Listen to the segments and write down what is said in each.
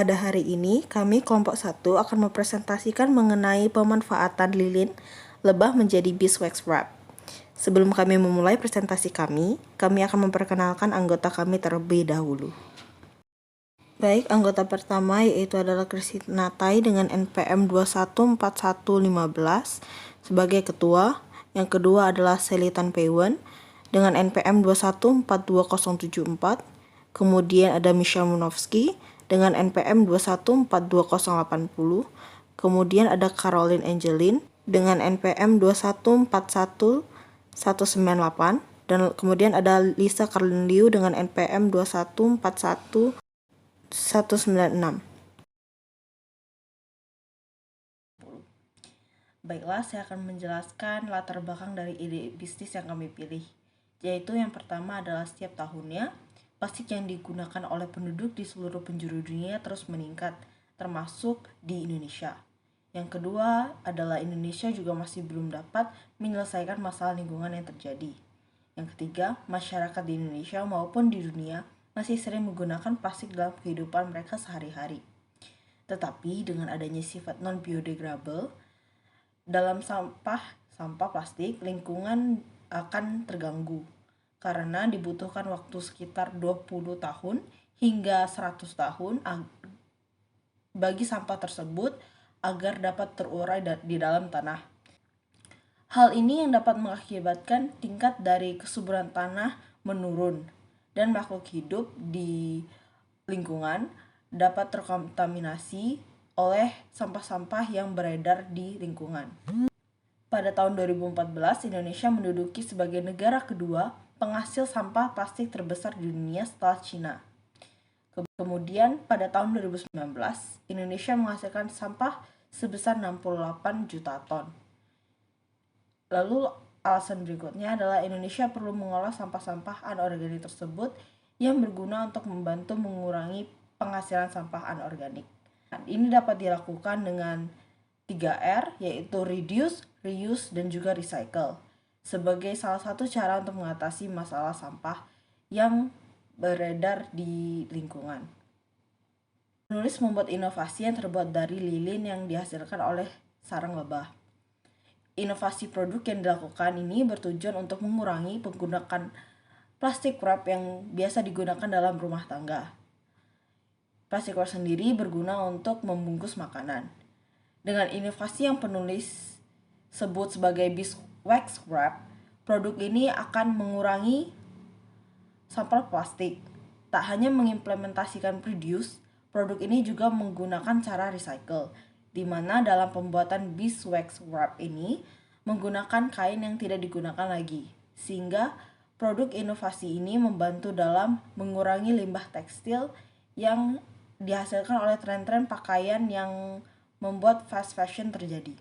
Pada hari ini, kami kelompok 1 akan mempresentasikan mengenai pemanfaatan lilin lebah menjadi beeswax wrap. Sebelum kami memulai presentasi kami akan memperkenalkan anggota kami terlebih dahulu. Baik, anggota pertama yaitu adalah Kristina Tai dengan NPM 214115 sebagai ketua. Yang kedua adalah Sally Tan Peiwen dengan NPM 214204. Kemudian ada Michelle Munowski dengan NPM 214280. Kemudian ada Caroline Angelin dengan NPM 2141198. Dan kemudian ada Lisa Carlin Liu dengan NPM 2141196. Baiklah, saya akan menjelaskan latar belakang dari ide bisnis yang kami pilih, yaitu yang pertama adalah setiap tahunnya plastik yang digunakan oleh penduduk di seluruh penjuru dunia terus meningkat, termasuk di Indonesia. Yang kedua adalah Indonesia juga masih belum dapat menyelesaikan masalah lingkungan yang terjadi. Yang ketiga, masyarakat di Indonesia maupun di dunia masih sering menggunakan plastik dalam kehidupan mereka sehari-hari. Tetapi dengan adanya sifat non-biodegradable dalam sampah plastik, lingkungan akan terganggu karena dibutuhkan waktu sekitar 20 tahun hingga 100 tahun bagi sampah tersebut agar dapat terurai di dalam tanah. Hal ini yang dapat mengakibatkan tingkat dari kesuburan tanah menurun dan makhluk hidup di lingkungan dapat terkontaminasi oleh sampah-sampah yang beredar di lingkungan. Pada tahun 2014, Indonesia menduduki sebagai negara kedua penghasil sampah plastik terbesar di dunia setelah Cina. Kemudian pada tahun 2019, Indonesia menghasilkan sampah sebesar 68 juta ton. Lalu alasan berikutnya adalah Indonesia perlu mengolah sampah-sampah anorganik tersebut yang berguna untuk membantu mengurangi penghasilan sampah anorganik. Ini dapat dilakukan dengan 3R, yaitu reduce, reuse, dan juga recycle, sebagai salah satu cara untuk mengatasi masalah sampah yang beredar di lingkungan. Penulis membuat inovasi yang terbuat dari lilin yang dihasilkan oleh sarang lebah. Inovasi produk yang dilakukan ini bertujuan untuk mengurangi penggunaan plastik wrap yang biasa digunakan dalam rumah tangga. Plastik wrap sendiri berguna untuk membungkus makanan. Dengan inovasi yang penulis sebut sebagai beeswax wrap, produk ini akan mengurangi sampah plastik. Tak hanya mengimplementasikan reduce, produk ini juga menggunakan cara recycle, di mana dalam pembuatan beeswax wrap ini menggunakan kain yang tidak digunakan lagi, sehingga produk inovasi ini membantu dalam mengurangi limbah tekstil yang dihasilkan oleh tren-tren pakaian yang membuat fast fashion terjadi.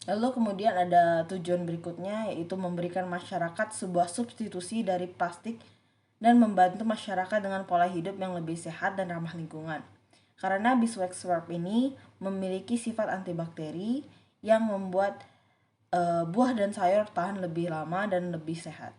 Lalu kemudian ada tujuan berikutnya, yaitu memberikan masyarakat sebuah substitusi dari plastik dan membantu masyarakat dengan pola hidup yang lebih sehat dan ramah lingkungan. Karena beeswax wrap ini memiliki sifat antibakteri yang membuat buah dan sayur tahan lebih lama dan lebih sehat.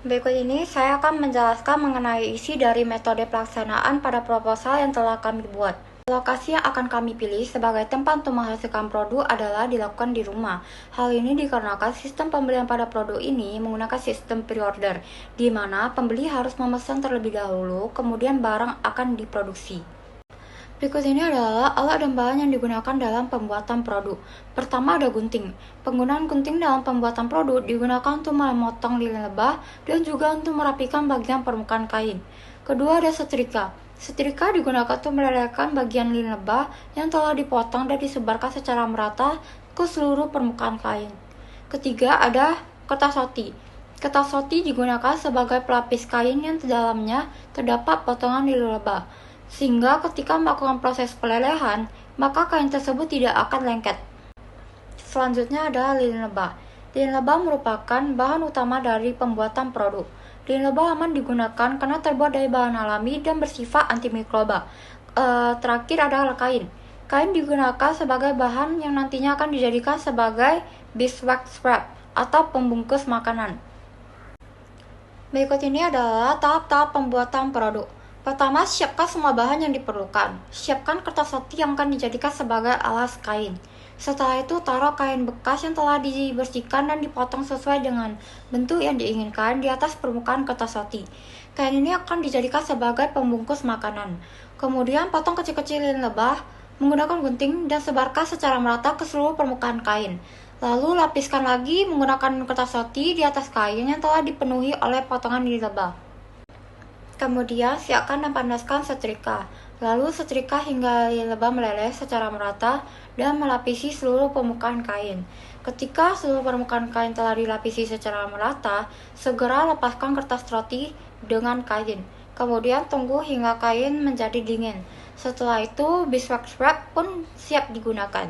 Berikut ini saya akan menjelaskan mengenai isi dari metode pelaksanaan pada proposal yang telah kami buat. Lokasi yang akan kami pilih sebagai tempat untuk menghasilkan produk adalah dilakukan di rumah. Hal ini dikarenakan sistem pembelian pada produk ini menggunakan sistem pre-order, di mana pembeli harus memesan terlebih dahulu, kemudian barang akan diproduksi. Berikut ini adalah alat dan bahan yang digunakan dalam pembuatan produk. Pertama ada gunting. Penggunaan gunting dalam pembuatan produk digunakan untuk memotong lilin lebah dan juga untuk merapikan bagian permukaan kain. Kedua ada setrika. Setrika digunakan untuk melelehkan bagian lilin lebah yang telah dipotong dan disebarkan secara merata ke seluruh permukaan kain. Ketiga ada kertas shoti. Kertas shoti digunakan sebagai pelapis kain yang di dalamnya terdapat potongan lilin lebah, sehingga ketika melakukan proses pelelehan, maka kain tersebut tidak akan lengket. Selanjutnya ada lilin lebah. Lilin lebah merupakan bahan utama dari pembuatan produk. Lilin lebah aman digunakan karena terbuat dari bahan alami dan bersifat antimikroba. Terakhir adalah kain. Kain digunakan sebagai bahan yang nantinya akan dijadikan sebagai beeswax wrap atau pembungkus makanan. Berikut ini adalah tahap-tahap pembuatan produk. Pertama, siapkan semua bahan yang diperlukan. Siapkan kertas roti yang akan dijadikan sebagai alas kain. Setelah itu, taruh kain bekas yang telah dibersihkan dan dipotong sesuai dengan bentuk yang diinginkan di atas permukaan kertas roti. Kain ini akan dijadikan sebagai pembungkus makanan. Kemudian, potong kecil-kecil lilin lebah menggunakan gunting dan sebarkan secara merata ke seluruh permukaan kain. Lalu, lapiskan lagi menggunakan kertas roti di atas kain yang telah dipenuhi oleh potongan lilin lebah. Kemudian siapkan dan panaskan setrika. Lalu setrika hingga lilin lebah meleleh secara merata dan melapisi seluruh permukaan kain. Ketika seluruh permukaan kain telah dilapisi secara merata, segera lepaskan kertas roti dengan kain. Kemudian tunggu hingga kain menjadi dingin. Setelah itu, beeswax wrap pun siap digunakan.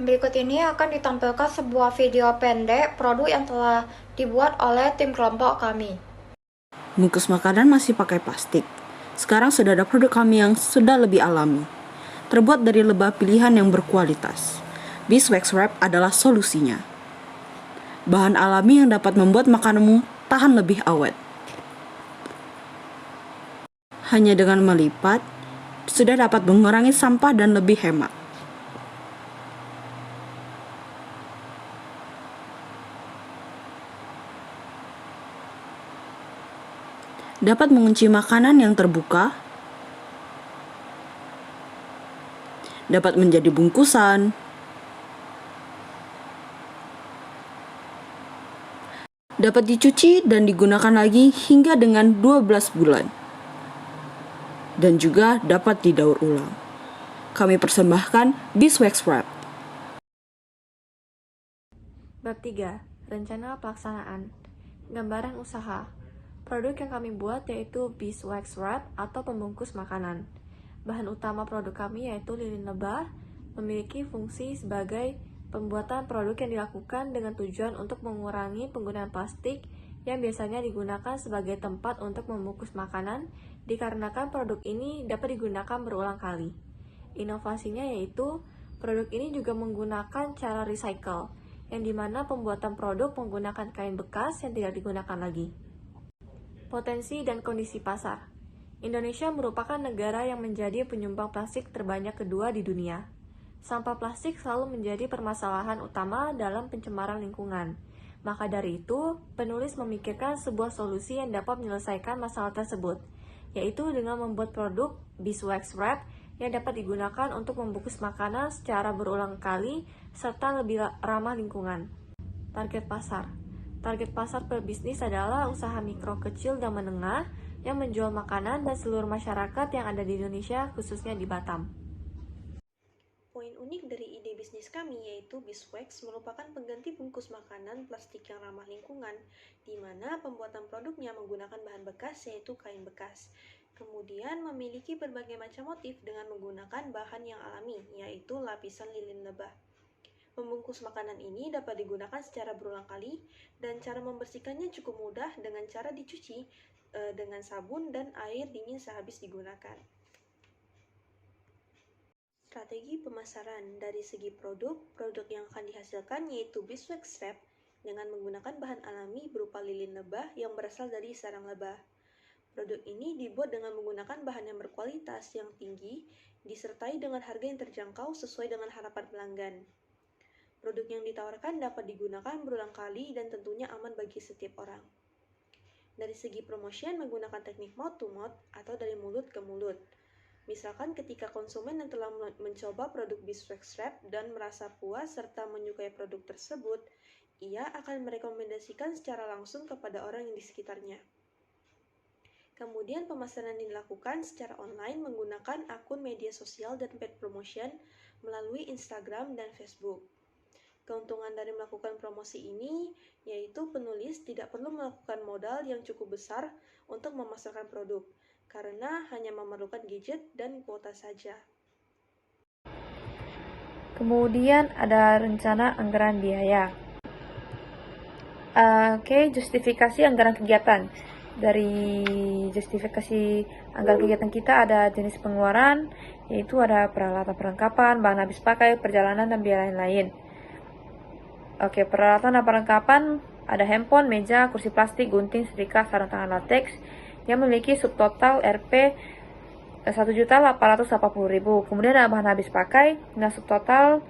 Berikut ini akan ditampilkan sebuah video pendek produk yang telah dibuat oleh tim kelompok kami. Bungkus makanan masih pakai plastik. Sekarang sudah ada produk kami yang sudah lebih alami. Terbuat dari lebah pilihan yang berkualitas. Beeswax Wrap adalah solusinya. Bahan alami yang dapat membuat makananmu tahan lebih awet. Hanya dengan melipat, sudah dapat mengurangi sampah dan lebih hemat. Dapat mengunci makanan yang terbuka, dapat menjadi bungkusan, dapat dicuci dan digunakan lagi hingga dengan 12 bulan, dan juga dapat didaur ulang. Kami persembahkan Beeswax Wrap. Bab 3. Rencana pelaksanaan. Gambaran usaha. Produk yang kami buat yaitu Beeswax Wrap atau pembungkus makanan. Bahan utama produk kami yaitu lilin lebah, memiliki fungsi sebagai pembuatan produk yang dilakukan dengan tujuan untuk mengurangi penggunaan plastik yang biasanya digunakan sebagai tempat untuk membungkus makanan, dikarenakan produk ini dapat digunakan berulang kali. Inovasinya yaitu, produk ini juga menggunakan cara recycle, yang dimana pembuatan produk menggunakan kain bekas yang tidak digunakan lagi. Potensi dan kondisi pasar. Indonesia merupakan negara yang menjadi penyumbang plastik terbanyak kedua di dunia. Sampah plastik selalu menjadi permasalahan utama dalam pencemaran lingkungan. Maka dari itu, penulis memikirkan sebuah solusi yang dapat menyelesaikan masalah tersebut, yaitu dengan membuat produk Beeswax Wrap yang dapat digunakan untuk membungkus makanan secara berulang kali serta lebih ramah lingkungan. Target pasar. Target pasar pebisnis adalah usaha mikro, kecil, dan menengah yang menjual makanan dan seluruh masyarakat yang ada di Indonesia, khususnya di Batam. Poin unik dari ide bisnis kami yaitu Beeswax merupakan pengganti bungkus makanan plastik yang ramah lingkungan, di mana pembuatan produknya menggunakan bahan bekas yaitu kain bekas. Kemudian memiliki berbagai macam motif dengan menggunakan bahan yang alami, yaitu lapisan lilin lebah. Membungkus makanan ini dapat digunakan secara berulang kali, dan cara membersihkannya cukup mudah dengan cara dicuci dengan sabun dan air dingin sehabis digunakan. Strategi pemasaran. Dari segi produk yang akan dihasilkan yaitu Beeswax Wrap dengan menggunakan bahan alami berupa lilin lebah yang berasal dari sarang lebah. Produk ini dibuat dengan menggunakan bahan yang berkualitas yang tinggi, disertai dengan harga yang terjangkau sesuai dengan harapan pelanggan. Produk yang ditawarkan dapat digunakan berulang kali dan tentunya aman bagi setiap orang. Dari segi promotion menggunakan teknik mouth to mouth atau dari mulut ke mulut. Misalkan ketika konsumen yang telah mencoba produk Beeswax Wrap dan merasa puas serta menyukai produk tersebut, ia akan merekomendasikan secara langsung kepada orang yang di sekitarnya. Kemudian pemasaran dilakukan secara online menggunakan akun media sosial dan paid promotion melalui Instagram dan Facebook. Keuntungan dari melakukan promosi ini yaitu penulis tidak perlu melakukan modal yang cukup besar untuk memasarkan produk, karena hanya memerlukan gadget dan kuota saja. Kemudian ada rencana anggaran biaya. Justifikasi anggaran kegiatan. Dari justifikasi anggaran kegiatan kita ada jenis pengeluaran, yaitu ada peralatan perlengkapan, bahan habis pakai, perjalanan, dan biaya lain-lain. Peralatan dan perlengkapan ada handphone, meja, kursi plastik, gunting, setrika, sarung tangan lateks, yang memiliki subtotal Rp 1.880.000. Kemudian ada bahan habis pakai dengan subtotal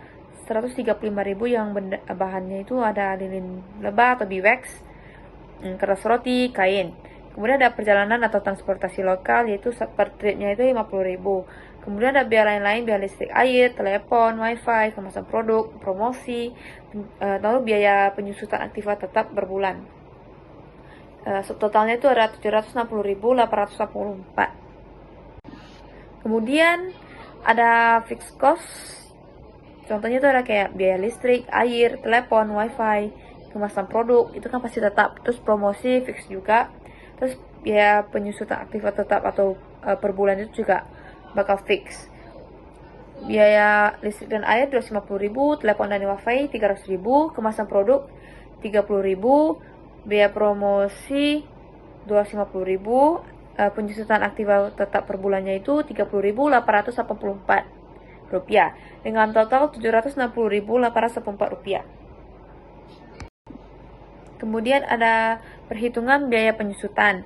135.000 yang bahannya itu ada lilin lebah atau biwax, kertas roti, kain. Kemudian ada perjalanan atau transportasi lokal, yaitu per tripnya itu 50.000. Kemudian ada biaya lain-lain, biaya listrik, air, telepon, wifi, kemasan produk, promosi, lalu biaya penyusutan aktivitas tetap berbulan. Subtotalnya itu ada 760.884. Kemudian ada fixed cost. Contohnya itu ada kayak biaya listrik, air, telepon, wifi, kemasan produk, itu kan pasti tetap. Terus promosi fix juga. Terus biaya penyusutan aktivitas tetap atau per bulan itu juga bakal fix. Biaya listrik dan air 250.000, telepon dan wifi 300.000, kemasan produk 30.000, biaya promosi 250.000, penyusutan aktivitas tetap per bulannya itu 30.884 rupiah, dengan total 760.884 rupiah. Kemudian ada perhitungan biaya penyusutan.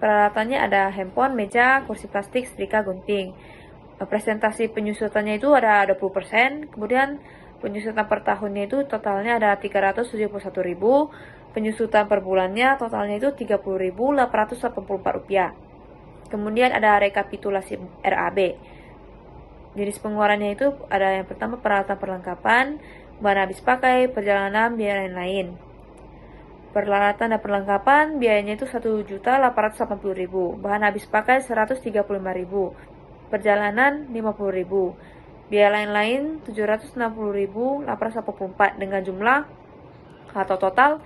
Peralatannya ada handphone, meja, kursi plastik, setrika, gunting. Presentasi penyusutannya itu ada 20%. Kemudian penyusutan per tahunnya itu totalnya ada 371.000. Penyusutan per bulannya totalnya itu 30.884 rupiah. Kemudian ada rekapitulasi RAB. Jenis pengeluarannya itu ada yang pertama peralatan perlengkapan, bahan habis pakai, perjalanan, biaya lain-lain. Peralatan dan perlengkapan biayanya itu 1.880.000, bahan habis pakai 135.000, perjalanan 50.000, biaya lain-lain 760.884 dengan jumlah atau total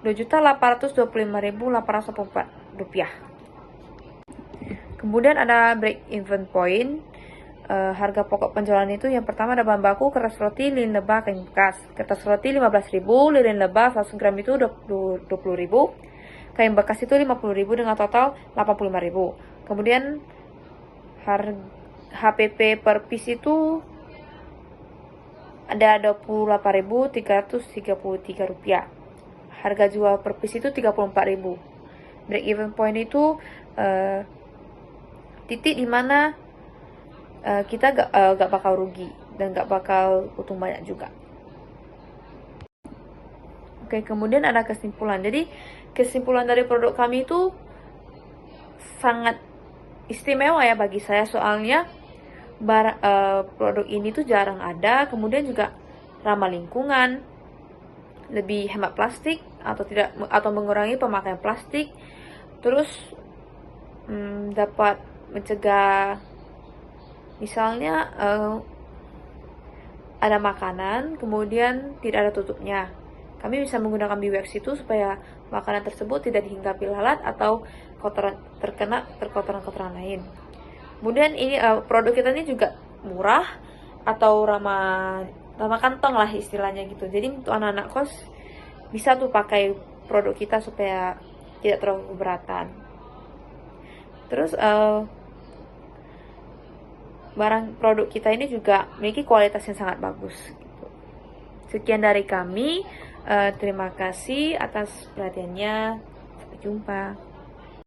2.825.884 rupiah. Kemudian ada break even point. Harga pokok penjualan itu yang pertama ada bahan baku, kertas roti, lilin lebah, kain bekas. Kertas roti 15.000, lilin lebah 100 gram itu 20.000, kain bekas itu 50.000 dengan total 85.000. Kemudian HPP per piece itu ada 28.333 rupiah. Harga jual per piece itu 34.000. Break even point itu titik dimana kita gak bakal rugi dan gak bakal untung banyak juga. Oke, kemudian ada kesimpulan. Jadi kesimpulan dari produk kami itu sangat istimewa ya bagi saya, soalnya produk ini tuh jarang ada. Kemudian juga ramah lingkungan, lebih hemat plastik atau mengurangi pemakaian plastik. Terus dapat mencegah misalnya ada makanan kemudian tidak ada tutupnya, kami bisa menggunakan biwax itu supaya makanan tersebut tidak dihinggapi lalat atau terkena kotoran-kotoran lain. Kemudian ini produk kita ini juga murah atau ramah kantong lah istilahnya gitu. Jadi untuk anak-anak kos bisa tuh pakai produk kita supaya tidak terlalu keberatan. Terus barang produk kita ini juga memiliki kualitas yang sangat bagus. Sekian dari kami. Terima kasih atas perhatiannya. Sampai jumpa.